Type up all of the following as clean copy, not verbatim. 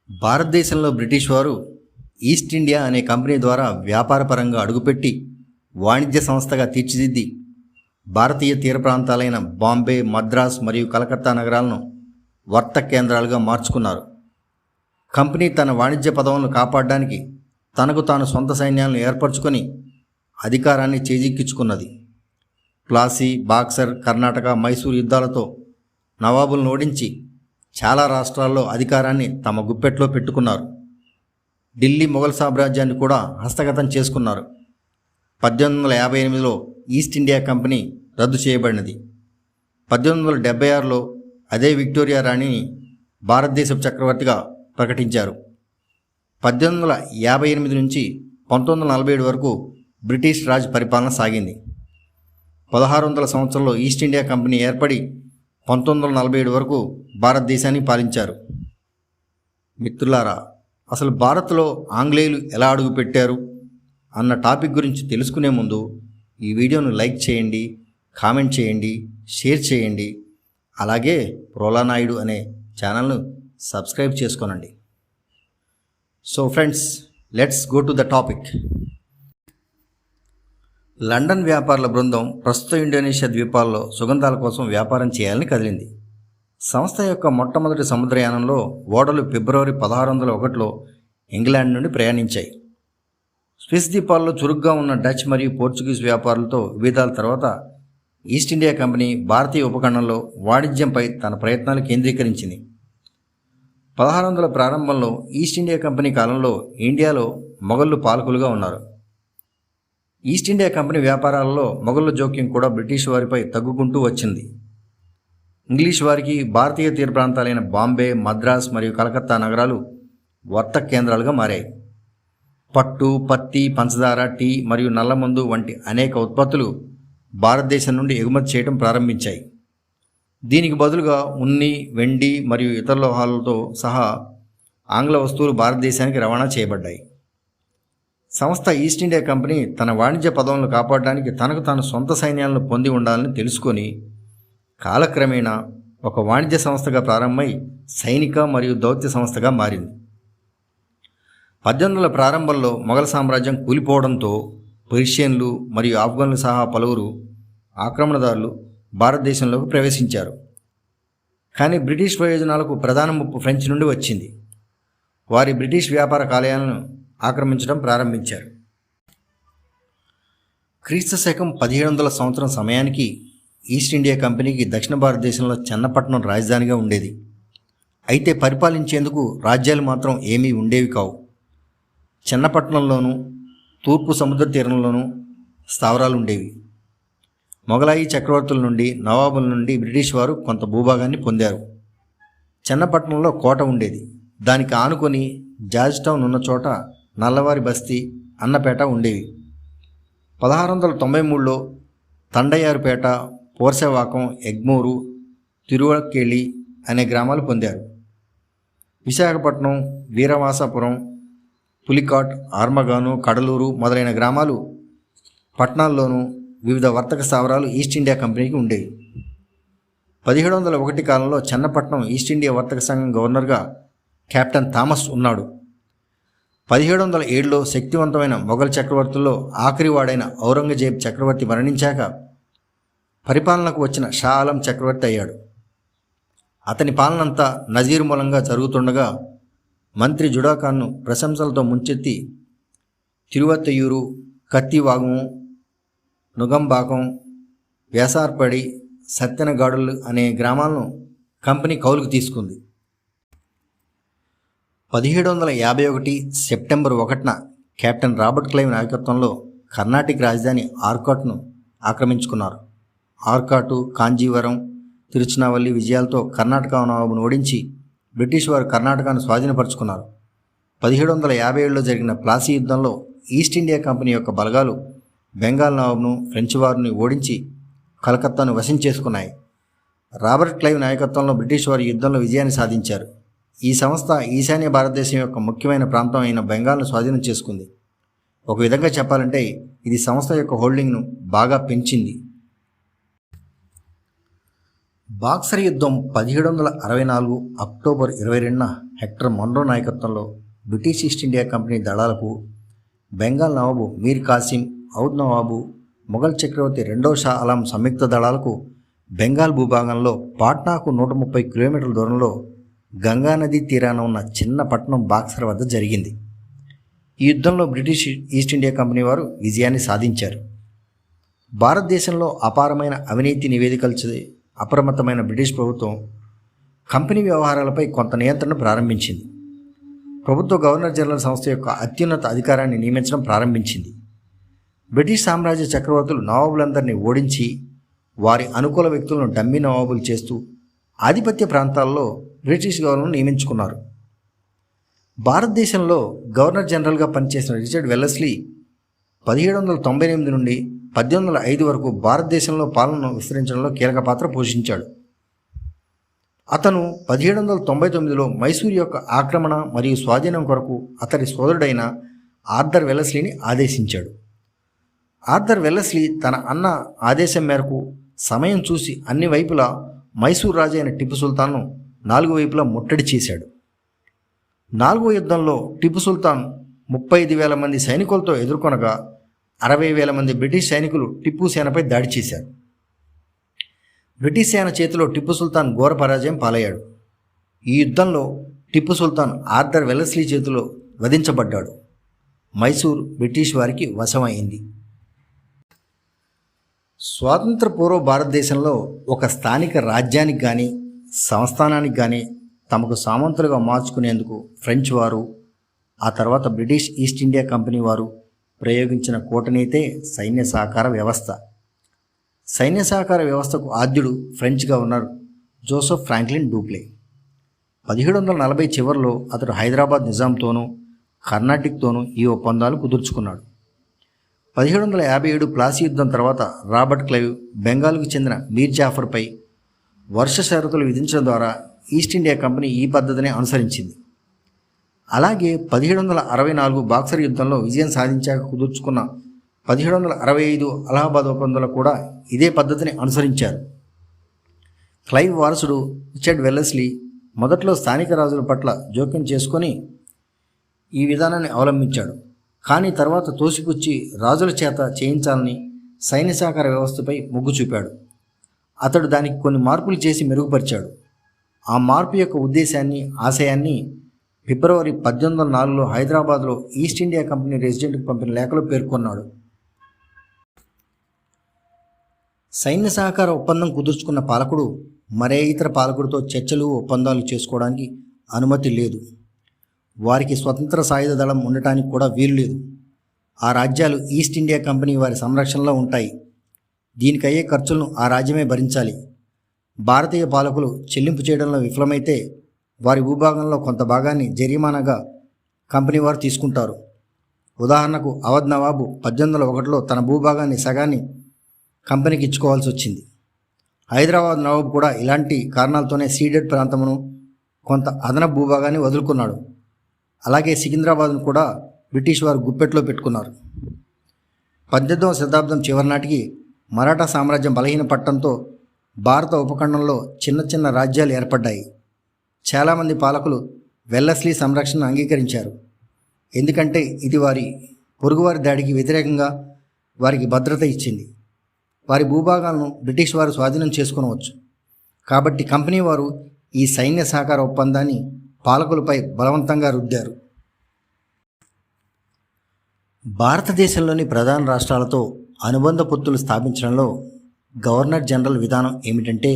భారతదేశంలో బ్రిటిష్ వారు east India అనే కంపెనీ ద్వారా వ్యాపారపరంగా అడుగుపెట్టి వాణిజ్య సంస్థగా తీర్చిదిద్ది భారతీయ తీర ప్రాంతాలైన బాంబే, మద్రాస్ మరియు కలకత్తా నగరాలను వర్తక కేంద్రాలుగా మార్చుకున్నారు. కంపెనీ తన వాణిజ్య పదవులను కాపాడడానికి తనకు తాను సొంత సైన్యాలను ఏర్పరచుకొని అధికారాన్ని చేజిక్కించుకున్నది. ప్లాసీ, బాక్సర్, కర్ణాటక, మైసూరు యుద్ధాలతో నవాబులను ఓడించి చాలా రాష్ట్రాల్లో అధికారాన్ని తమ గుప్పెట్లో పెట్టుకున్నారు. ఢిల్లీ మొఘల్ సామ్రాజ్యాన్ని కూడా హస్తగతం చేసుకున్నారు. 1858లో ఈస్ట్ ఇండియా కంపెనీ రద్దు చేయబడినది. 1876లో అదే విక్టోరియా రాణిని భారతదేశపు చక్రవర్తిగా ప్రకటించారు. 1858 నుంచి 1947 వరకు బ్రిటిష్ రాజ్ పరిపాలన సాగింది. 1600 సంవత్సరంలో ఈస్ట్ ఇండియా కంపెనీ ఏర్పడి 1947 వరకు భారతదేశాన్ని పాలించారు. మిత్రులారా, అసలు భారత్లో ఆంగ్లేయులు ఎలా అడుగుపెట్టారు అన్న టాపిక్ గురించి తెలుసుకునే ముందు ఈ వీడియోను లైక్ చేయండి, కామెంట్ చేయండి, షేర్ చేయండి. అలాగే ప్రోలానాయుడు అనే ఛానల్ను సబ్స్క్రైబ్ చేసుకోనండి. So friends, let's go to the topic. London వ్యాపారుల బృందం ప్రస్తుత ఇండోనేషియా ద్వీపాల్లో సుగంధాల కోసం వ్యాపారం చేయాలని కదిలింది. సంస్థ యొక్క మొట్టమొదటి సముద్రయానంలో ఓడలు ఫిబ్రవరి 1601లో ఇంగ్లాండ్ నుండి ప్రయాణించాయి. స్విస్ ద్వీపాల్లో చురుగ్గా ఉన్న డచ్ మరియు పోర్చుగీస్ వ్యాపారులతో విభేదాల తర్వాత ఈస్ట్ ఇండియా కంపెనీ భారతీయ ఉపఖండంలో వాణిజ్యంపై తన ప్రయత్నాలు కేంద్రీకరించింది. 1600 ప్రారంభంలో ఈస్ట్ ఇండియా కంపెనీ కాలంలో ఇండియాలో మొఘళ్ళు పాలకులుగా ఉన్నారు. ఈస్ట్ ఇండియా కంపెనీ వ్యాపారాలలో మొఘళ్ళ జోక్యం కూడా బ్రిటిష్ వారిపై తగ్గుకుంటూ వచ్చింది. ఇంగ్లీష్ వారికి భారతీయ తీర ప్రాంతాలైన బాంబే, మద్రాస్ మరియు కలకత్తా నగరాలు వర్తక కేంద్రాలుగా మారాయి. పట్టు, పత్తి, పంచదార, టీ మరియు నల్లమందు వంటి అనేక ఉత్పత్తులు భారతదేశం నుండి ఎగుమతి చేయడం ప్రారంభించాయి. దీనికి బదులుగా ఉన్ని, వెండి మరియు ఇతర లోహాలతో సహా ఆంగ్ల వస్తువులు భారతదేశానికి రవాణా చేయబడ్డాయి. సంస్థ ఈస్ట్ ఇండియా కంపెనీ తన వాణిజ్య పదవులను కాపాడడానికి తనకు తాను సొంత సైన్యాలను పొంది ఉండాలని తెలుసుకొని కాలక్రమేణా ఒక వాణిజ్య సంస్థగా ప్రారంభమై సైనిక మరియు దౌత్య సంస్థగా మారింది. 1800 ప్రారంభంలో మొఘల్ సామ్రాజ్యం కూలిపోవడంతో పర్షియన్లు మరియు ఆఫ్ఘన్లు సహా పలువురు ఆక్రమణదారులు భారతదేశంలోకి ప్రవేశించారు. కానీ బ్రిటిష్ ప్రయోజనాలకు ప్రధాన ముప్పు ఫ్రెంచ్ నుండి వచ్చింది. వారి బ్రిటిష్ వ్యాపార కాలయాలను ఆక్రమించడం ప్రారంభించారు. క్రీస్తు శకం 1700 సంవత్సరం సమయానికి ఈస్ట్ ఇండియా కంపెనీకి దక్షిణ భారతదేశంలో చెన్నపట్నం రాజధానిగా ఉండేది. అయితే పరిపాలించేందుకు రాజ్యాలు మాత్రం ఏమీ ఉండేవి కావు. చెన్నపట్నంలోనూ తూర్పు సముద్ర తీరంలోనూ స్థావరాలు ఉండేవి. మొఘలాయి చక్రవర్తుల నుండి, నవాబుల నుండి బ్రిటిష్ వారు కొంత భూభాగాన్ని పొందారు. చెన్నపట్నంలో కోట ఉండేది. దానికి ఆనుకొని జార్జ్ టౌన్ ఉన్న చోట నల్లవారి బస్తీ, అన్నపేట ఉండేవి. 1693లో తండయారుపేట, పోర్సేవాకం, ఎగ్మూరు, తిరువక్కేలి అనే గ్రామాలు పొందారు. విశాఖపట్నం, వీరవాసాపురం, పులికాట్, ఆర్మగాను, కడలూరు మొదలైన గ్రామాలు పట్టణాల్లోనూ వివిధ వర్తక స్థావరాలు ఈస్ట్ ఇండియా కంపెనీకి ఉండేవి. 1701 కాలంలో చెన్నపట్నం ఈస్ట్ ఇండియా వర్తక సంఘం గవర్నర్గా కెప్టెన్ థామస్ ఉన్నాడు. 1707లో శక్తివంతమైన మొఘల్ చక్రవర్తుల్లో ఆఖరివాడైన ఔరంగజేబ్ చక్రవర్తి మరణించాక పరిపాలనకు వచ్చిన షా ఆలం చక్రవర్తి అయ్యాడు. అతని పాలనంతా నజీర్ మూలంగా జరుగుతుండగా మంత్రి జుడాఖాన్ను ప్రశంసలతో ముంచెత్తి తిరువత్తయూరు, కత్తివాగము, నుగంబాకం, వేసార్పడి, సత్తెనగాడులు అనే గ్రామాలను కంపెనీ కౌలుకు తీసుకుంది. 1751 సెప్టెంబర్ 1న కెప్టెన్ రాబర్ట్ క్లైవ్ నాయకత్వంలో కర్ణాటిక్ రాజధాని ఆర్కాట్ను ఆక్రమించుకున్నారు. ఆర్కాటు, కాంజీవరం, తిరుచినావల్లి విజయాలతో కర్ణాటక నవాబును ఓడించి బ్రిటిష్ వారు కర్ణాటకను స్వాధీనపరుచుకున్నారు. 1757లో జరిగిన ప్లాసీ యుద్ధంలో ఈస్ట్ ఇండియా కంపెనీ యొక్క బలగాలు బెంగాల్ నవాబును, ఫ్రెంచ్ వారిని ఓడించి కలకత్తాను వశం చేసుకున్నాయి. రాబర్ట్ క్లైవ్ నాయకత్వంలో బ్రిటిష్ వారు యుద్ధంలో విజయాన్ని సాధించారు. ఈ సంస్థ ఈశాన్య భారతదేశం యొక్క ముఖ్యమైన ప్రాంతం అయిన బెంగాల్ను స్వాధీనం చేసుకుంది. ఒక విధంగా చెప్పాలంటే ఇది సంస్థ యొక్క హోల్డింగ్ను బాగా పెంచింది. బాక్సర్ యుద్ధం 1764 అక్టోబర్ 22న హెక్టర్ మన్రో నాయకత్వంలో బ్రిటిష్ ఈస్ట్ ఇండియా కంపెనీ దళాలకు బెంగాల్ నవాబు మీర్ కాసిం, ఔద్ నవాబు, మొఘల్ చక్రవర్తి రెండవ షా ఆలం సంయుక్త దళాలకు బెంగాల్ భూభాగంలో పాట్నాకు 130 కిలోమీటర్ల దూరంలో గంగానదీ తీరాన ఉన్న చిన్న పట్టణం బాక్సర్ వద్ద జరిగింది. ఈ యుద్ధంలో బ్రిటిష్ ఈస్ట్ ఇండియా కంపెనీ వారు విజయాన్ని సాధించారు. భారతదేశంలో అపారమైన అవినీతి నివేదికలు అప్రమత్తమైన బ్రిటిష్ ప్రభుత్వం కంపెనీ వ్యవహారాలపై కొంత నియంత్రణ ప్రారంభించింది. ప్రభుత్వ గవర్నర్ జనరల్ సంస్థ యొక్క అత్యున్నత అధికారాన్ని నియమించడం ప్రారంభించింది. బ్రిటిష్ సామ్రాజ్య చక్రవర్తులు నవాబులందరినీ ఓడించి వారి అనుకూల వ్యక్తులను డమ్మీ నవాబులు చేస్తూ ఆధిపత్య ప్రాంతాల్లో బ్రిటిష్ గవర్నర్ను నియమించుకున్నారు. భారతదేశంలో గవర్నర్ జనరల్గా పనిచేసిన రిచర్డ్ వెల్లెస్లీ 1798 నుండి 1805 వరకు భారతదేశంలో పాలనను విస్తరించడంలో కీలక పాత్ర పోషించాడు. అతను 1799లో మైసూరు యొక్క ఆక్రమణ మరియు స్వాధీనం కొరకు అతడి సోదరుడైన ఆర్థర్ వెల్లెస్లీని ఆదేశించాడు. ఆర్థర్ వెల్లెస్లీ తన అన్న ఆదేశం మేరకు సమయం చూసి అన్ని వైపులా మైసూరు రాజు అయిన టిప్పు సుల్తాన్ను 4 వైపులా ముట్టడి చేశాడు. 4వ యుద్ధంలో టిప్పు సుల్తాన్ 35,000 మంది సైనికులతో ఎదుర్కొనగా 60,000 మంది బ్రిటిష్ సైనికులు టిప్పు సేనపై దాడి చేశారు. బ్రిటిష్ సేన చేతిలో టిప్పు సుల్తాన్ ఘోర పరాజయం పాలయ్యాడు. ఈ యుద్ధంలో టిప్పు సుల్తాన్ ఆర్థర్ వెల్లెస్లీ చేతిలో వధించబడ్డాడు. మైసూర్ బ్రిటిష్ వారికి వశమైంది. స్వాతంత్ర పూర్వ భారతదేశంలో ఒక స్థానిక రాజ్యానికి కానీ సంస్థానానికి కానీ తమకు సామంతులుగా మార్చుకునేందుకు ఫ్రెంచ్ వారు, ఆ తర్వాత బ్రిటిష్ ఈస్ట్ ఇండియా కంపెనీ వారు ప్రయోగించిన కూటనీతే సైన్య సహకార వ్యవస్థ. సైన్య సహకార వ్యవస్థకు ఆద్యుడు ఫ్రెంచ్ గవర్నర్ జోసెఫ్ ఫ్రాంక్లిన్ డూప్లే. 1740 చివరిలో అతడు హైదరాబాద్ నిజాంతోనూ కర్ణాటిక్తోనూ ఈ ఒప్పందాలు కుదుర్చుకున్నాడు. 1757 ప్లాసీ యుద్ధం తర్వాత రాబర్ట్ క్లైవ్ బెంగాల్కు చెందిన మీర్ జాఫర్పై వర్ష షరతులు విధించడం ద్వారా ఈస్ట్ ఇండియా కంపెనీ ఈ పద్ధతిని అనుసరించింది. అలాగే 1764 బాక్సర్ యుద్ధంలో విజయం సాధించాక కుదుర్చుకున్న 1765 అలహాబాద్ ఒప్పందంలో కూడా ఇదే పద్ధతిని అనుసరించారు. క్లైవ్ వారసుడు రిచర్డ్ వెల్లెస్లీ మొదట్లో స్థానిక రాజుల పట్ల జోక్యం చేసుకొని ఈ విధానాన్ని అవలంబించాడు. కానీ తర్వాత తోసిపుచ్చి రాజుల చేత చేయించాలని సైన్య సహకార వ్యవస్థపై మొగ్గు చూపాడు. అతడు దానికి కొన్ని మార్పులు చేసి మెరుగుపరిచాడు. ఆ మార్పు యొక్క ఉద్దేశాన్ని, ఆశయాన్ని ఫిబ్రవరి 1804లో హైదరాబాద్లో ఈస్ట్ ఇండియా కంపెనీ రెసిడెంట్కి పంపిన లేఖలో పేర్కొన్నాడు. సైన్య సహకార ఒప్పందం కుదుర్చుకున్న పాలకుడు మరే ఇతర పాలకుడితో చర్చలు, ఒప్పందాలు చేసుకోవడానికి అనుమతి లేదు. వారికి స్వతంత్ర సాయుధ దళం ఉండటానికి కూడా వీలు లేదు. ఆ రాజ్యాలు ఈస్ట్ ఇండియా కంపెనీ వారి సంరక్షణలో ఉంటాయి. దీనికయ్యే ఖర్చులను ఆ రాజ్యమే భరించాలి. భారతీయ పాలకులు చెల్లింపు చేయడంలో విఫలమైతే వారి భూభాగంలో కొంత భాగాన్ని జరిమానాగా కంపెనీ వారు తీసుకుంటారు. ఉదాహరణకు అవధ్ నవాబు 1801లో తన భూభాగాన్ని సగాన్ని కంపెనీకి ఇచ్చుకోవాల్సి వచ్చింది. హైదరాబాద్ నవాబు కూడా ఇలాంటి కారణాలతోనే సీడెడ్ ప్రాంతమును, కొంత అదనపు భూభాగాన్ని వదులుకున్నాడు. అలాగే సికింద్రాబాద్ను కూడా బ్రిటిష్ వారు గుప్పెట్లో పెట్టుకున్నారు. 18వ శతాబ్దం చివరి నాటికి మరాఠా సామ్రాజ్యం బలహీనపడటంతో భారత ఉపఖండంలో చిన్న చిన్న రాజ్యాలు ఏర్పడ్డాయి. చాలామంది పాలకులు వెల్లెస్లీ సంరక్షణను అంగీకరించారు. ఎందుకంటే ఇది వారి పొరుగువారి దాడికి వ్యతిరేకంగా వారికి భద్రత ఇచ్చింది. వారి భూభాగాలను బ్రిటిష్ వారు స్వాధీనం చేసుకొనవచ్చు. కాబట్టి కంపెనీ వారు ఈ సైన్య సహకార ఒప్పందాన్ని పాలకులపై బలవంతంగా రుద్దారు. భారతదేశంలోని ప్రధాన రాష్ట్రాలతో అనుబంధ పొత్తులు స్థాపించడంలో గవర్నర్ జనరల్ విధానం ఏమిటంటే,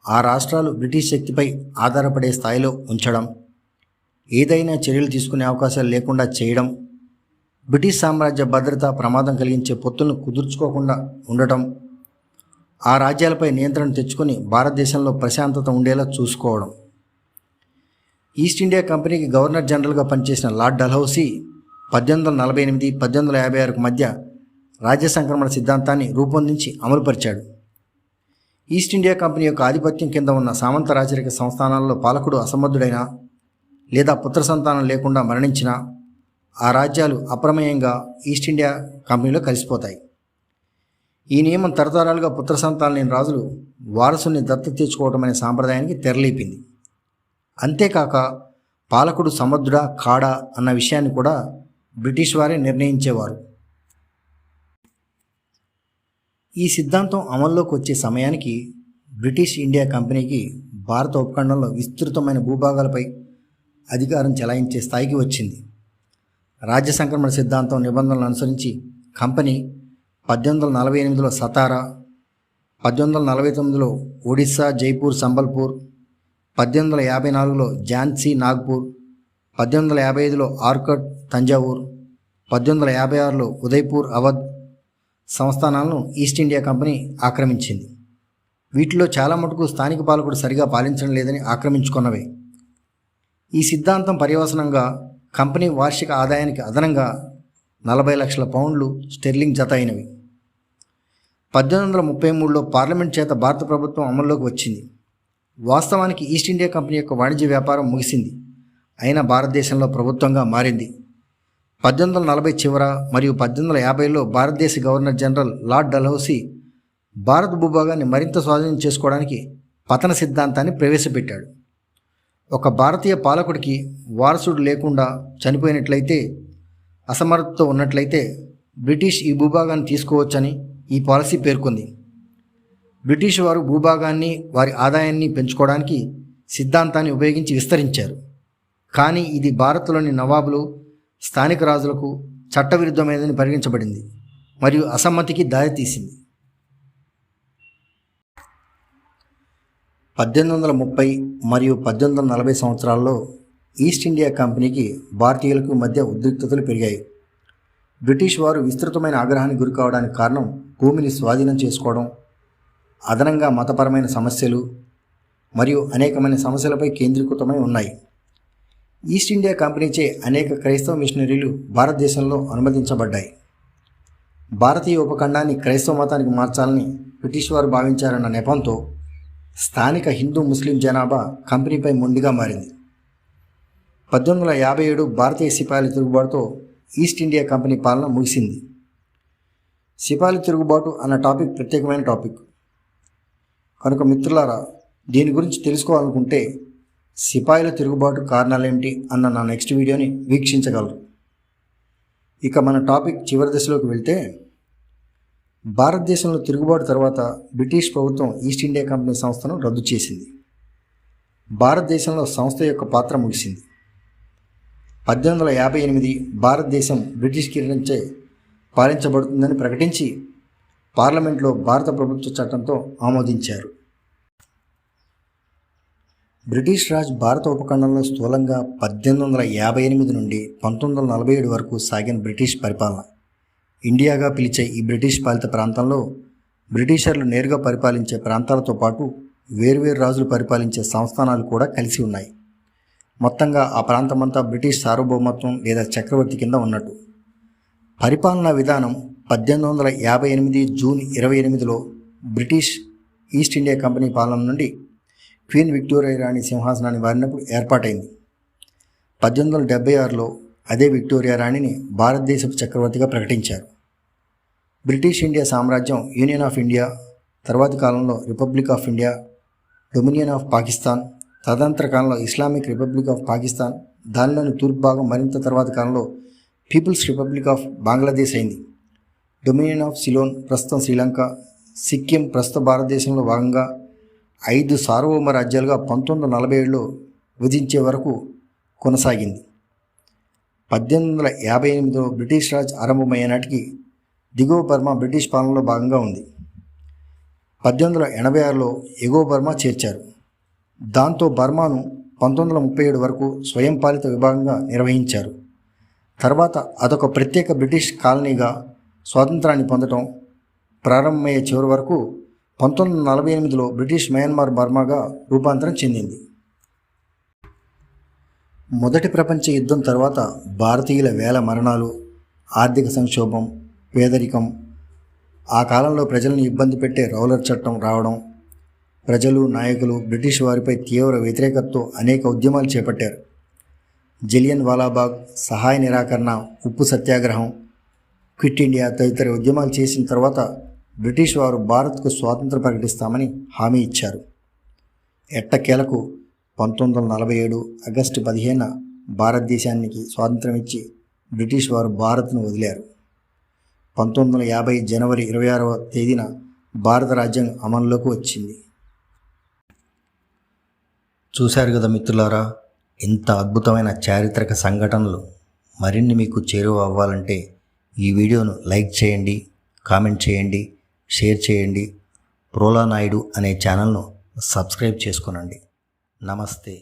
ఆ రాష్ట్రాలు బ్రిటిష్ శక్తిపై ఆధారపడే స్థాయిలో ఉంచడం, ఏదైనా చర్యలు తీసుకునే అవకాశాలు లేకుండా చేయడం, బ్రిటిష్ సామ్రాజ్య భద్రత ప్రమాదం కలిగించే పొత్తులను కుదుర్చుకోకుండా ఉండటం, ఆ రాజ్యాలపై నియంత్రణ తెచ్చుకొని భారతదేశంలో ప్రశాంతత ఉండేలా చూసుకోవడం. ఈస్ట్ ఇండియా కంపెనీకి గవర్నర్ జనరల్గా పనిచేసిన లార్డ్ డల్హౌసీ 1848-1856 మధ్య రాజ్య సంక్రమణ సిద్ధాంతాన్ని రూపొందించి అమలుపరిచాడు. ఈస్ట్ ఇండియా కంపెనీ యొక్క ఆధిపత్యం కింద ఉన్న సామంత రాచరిక సంస్థానాల్లో పాలకుడు అసమర్థుడైనా లేదా పుత్ర సంతానం లేకుండా మరణించినా ఆ రాజ్యాలు అప్రమేయంగా ఈస్ట్ ఇండియా కంపెనీలో కలిసిపోతాయి. ఈ నియమం తరతరాలుగా పుత్ర సంతానం లేని రాజులు వారసుని దత్తత తెచ్చుకోవడం అనే సాంప్రదాయానికి తెరలేపింది. అంతేకాక పాలకుడు సమర్థుడా కాడా అన్న విషయాన్ని కూడా బ్రిటిష్ వారే నిర్ణయించేవారు. ఈ సిద్ధాంతం అమల్లోకి వచ్చే సమయానికి బ్రిటిష్ ఇండియా కంపెనీకి భారత ఉపఖండంలో విస్తృతమైన భూభాగాలపై అధికారం చెలాయించే స్థాయికి వచ్చింది. రాజ్య సంక్రమణ సిద్ధాంతం నిబంధనలను అనుసరించి కంపెనీ 1848లో సతారా, 1849లో ఒడిశా, జైపూర్, సంబల్పూర్, 1854లో ఝాన్సీ, నాగ్పూర్, 1855లో ఆర్కట్, తంజావూర్, 1856లో ఉదయ్పూర్, అవధ్ సంస్థానాలను ఈస్ట్ ఇండియా కంపెనీ ఆక్రమించింది. వీటిలో చాలా మటుకు స్థానిక పాలకుడు సరిగా పాలించడం లేదని ఆక్రమించుకున్నవే. ఈ సిద్ధాంతం పర్యవసనంగా కంపెనీ వార్షిక ఆదాయానికి అదనంగా 40 లక్షల పౌండ్లు స్టెర్లింగ్ జత అయినవి. 1833లో పార్లమెంట్ చేత భారత ప్రభుత్వం అమల్లోకి వచ్చింది. వాస్తవానికి ఈస్ట్ ఇండియా కంపెనీ యొక్క వాణిజ్య వ్యాపారం ముగిసింది, అయినా భారతదేశంలో ప్రభుత్వంగా మారింది. 1840 చివర మరియు 1850లో భారతదేశ గవర్నర్ జనరల్ లార్డ్ డల్హౌసీ భారత భూభాగాన్ని మరింత స్వాధీనం చేసుకోవడానికి పతన సిద్ధాంతాన్ని ప్రవేశపెట్టాడు. ఒక భారతీయ పాలకుడికి వారసుడు లేకుండా చనిపోయినట్లయితే, అసమర్థతో ఉన్నట్లయితే బ్రిటిష్ ఈ భూభాగాన్ని తీసుకోవచ్చని ఈ పాలసీ పేర్కొంది. బ్రిటిష్ వారు భూభాగాన్ని, వారి ఆదాయాన్ని పెంచుకోవడానికి సిద్ధాంతాన్ని ఉపయోగించి విస్తరించారు. కానీ ఇది భారత్లోని నవాబులు, స్థానిక రాజులకు చట్టవిరుద్ధమైనదని పరిగణించబడింది మరియు అసమ్మతికి దారితీసింది. 1830 మరియు 1840 సంవత్సరాల్లో ఈస్ట్ ఇండియా కంపెనీకి భారతీయులకు మధ్య ఉద్రిక్తతలు పెరిగాయి. బ్రిటిష్ వారు విస్తృతమైన ఆగ్రహానికి గురి కావడానికి కారణం భూమిని స్వాధీనం చేసుకోవడం, అదనంగా మతపరమైన సమస్యలు మరియు అనేకమైన సమస్యలపై కేంద్రీకృతమై ఉన్నాయి. ఈస్ట్ ఇండియా కంపెనీచే అనేక క్రైస్తవ మిషనరీలు భారతదేశంలో అనుమతించబడ్డాయి. భారతీయ ఉపఖండాన్ని క్రైస్తవ మతానికి మార్చాలని బ్రిటిష్ వారు భావించారన్న నెపంతో స్థానిక హిందూ ముస్లిం జనాభా కంపెనీపై మొండిగా మారింది. 1857 భారతీయ సిపాయిల తిరుగుబాటుతో ఈస్ట్ ఇండియా కంపెనీ పాలన ముగిసింది. సిపాయిల తిరుగుబాటు అన్న టాపిక్ ప్రత్యేకమైన టాపిక్ కనుక మిత్రులారా, దీని గురించి తెలుసుకోవాలనుకుంటే సిపాయిల తిరుగుబాటు కారణాలేమిటి అన్న నా నెక్స్ట్ వీడియోని వీక్షించగలరు. ఇక మన టాపిక్ చివరి దశలోకి వెళ్తే, భారతదేశంలో తిరుగుబాటు తర్వాత బ్రిటిష్ ప్రభుత్వం ఈస్ట్ ఇండియా కంపెనీ సంస్థను రద్దు చేసింది. భారతదేశంలో సంస్థ యొక్క పాత్ర ముగిసింది. 1858 భారతదేశం బ్రిటిష్ కిరణంచే పాలించబడుతుందని ప్రకటించి పార్లమెంట్లో భారత ప్రభుత్వ చట్టంతో ఆమోదించారు. బ్రిటిష్ రాజ్ భారత ఉపఖండంలో స్థూలంగా 1858 నుండి 1947 వరకు సాగిన బ్రిటిష్ పరిపాలన. ఇండియాగా పిలిచే ఈ బ్రిటిష్ పాలిత ప్రాంతంలో బ్రిటిషర్లు నేరుగా పరిపాలించే ప్రాంతాలతో పాటు వేర్వేరు రాజులు పరిపాలించే సంస్థానాలు కూడా కలిసి ఉన్నాయి. మొత్తంగా ఆ ప్రాంతమంతా బ్రిటిష్ సార్వభౌమత్వం లేదా చక్రవర్తి కింద ఉన్నట్టు. పరిపాలనా విధానం 1858 జూన్ 28లో బ్రిటిష్ ఈస్ట్ ఇండియా కంపెనీ పాలన నుండి క్వీన్ విక్టోరియా రాణి సింహాసనాన్ని వారినప్పుడు ఏర్పాటైంది. 1876లో అదే విక్టోరియా రాణిని భారతదేశపు చక్రవర్తిగా ప్రకటించారు. బ్రిటిష్ ఇండియా సామ్రాజ్యం యూనియన్ ఆఫ్ ఇండియా, తర్వాతి కాలంలో republic of India, dominion of Pakistan, తదనంతర కాలంలో ఇస్లామిక్ రిపబ్లిక్ ఆఫ్ పాకిస్తాన్, దానిలోని తూర్పు భాగం మరింత తర్వాతి కాలంలో పీపుల్స్ రిపబ్లిక్ ఆఫ్ బంగ్లాదేశ్ అయింది. డొమినియన్ ఆఫ్ సిలోన్ ప్రస్తుతం శ్రీలంక, సిక్కిం ప్రస్తుత భారతదేశంలో భాగంగా 5 సార్వభౌమ రాజ్యాలుగా 1947లో విధించే వరకు కొనసాగింది. 1858లో బ్రిటిష్ రాజ్ ఆరంభమయ్యే నాటికి దిగువ బర్మా బ్రిటిష్ పాలనలో భాగంగా ఉంది. 1886లో ఎగువ బర్మా చేర్చారు. దాంతో బర్మాను 1937 వరకు స్వయం పాలిత విభాగంగా నిర్వహించారు. తర్వాత అదొక ప్రత్యేక బ్రిటిష్ కాలనీగా స్వాతంత్రాన్ని పొందడం ప్రారంభమయ్యే చివరి వరకు 1948లో బ్రిటిష్ మయన్మార్ బర్మాగా రూపాంతరం చెందింది. మొదటి ప్రపంచ యుద్ధం తర్వాత భారతీయుల వేల మరణాలు, ఆర్థిక సంక్షోభం, పేదరికం, ఆ కాలంలో ప్రజలను ఇబ్బంది పెట్టే రౌలర్ చట్టం రావడం, ప్రజలు, నాయకులు బ్రిటిష్ వారిపై తీవ్ర వ్యతిరేకతతో అనేక ఉద్యమాలు చేపట్టారు. జలియన్ వాలాబాగ్, సహాయ నిరాకరణ, ఉప్పు సత్యాగ్రహం, క్విట్ ఇండియా తదితర ఉద్యమాలు చేసిన తర్వాత బ్రిటిష్ వారు భారత్కు స్వాతంత్రం ప్రకటిస్తామని హామీ ఇచ్చారు. ఎట్టకేలకు 1947 ఆగస్టు 15న భారతదేశానికి స్వాతంత్రం ఇచ్చి బ్రిటిష్ వారు భారత్ను వదిలారు. 1950 జనవరి 26వ తేదీన భారత రాజ్యాంగం అమల్లోకి వచ్చింది. చూశారు కదా మిత్రులారా, ఇంత అద్భుతమైన చారిత్రక సంఘటనలు మరిన్ని మీకు చేరువ అవ్వాలంటే ఈ వీడియోను లైక్ చేయండి, కామెంట్ చేయండి, షేర్ చేయండి. ప్రోలా నాయుడు అనే ఛానల్ను సబ్స్క్రైబ్ చేసుకోనండి. నమస్తే.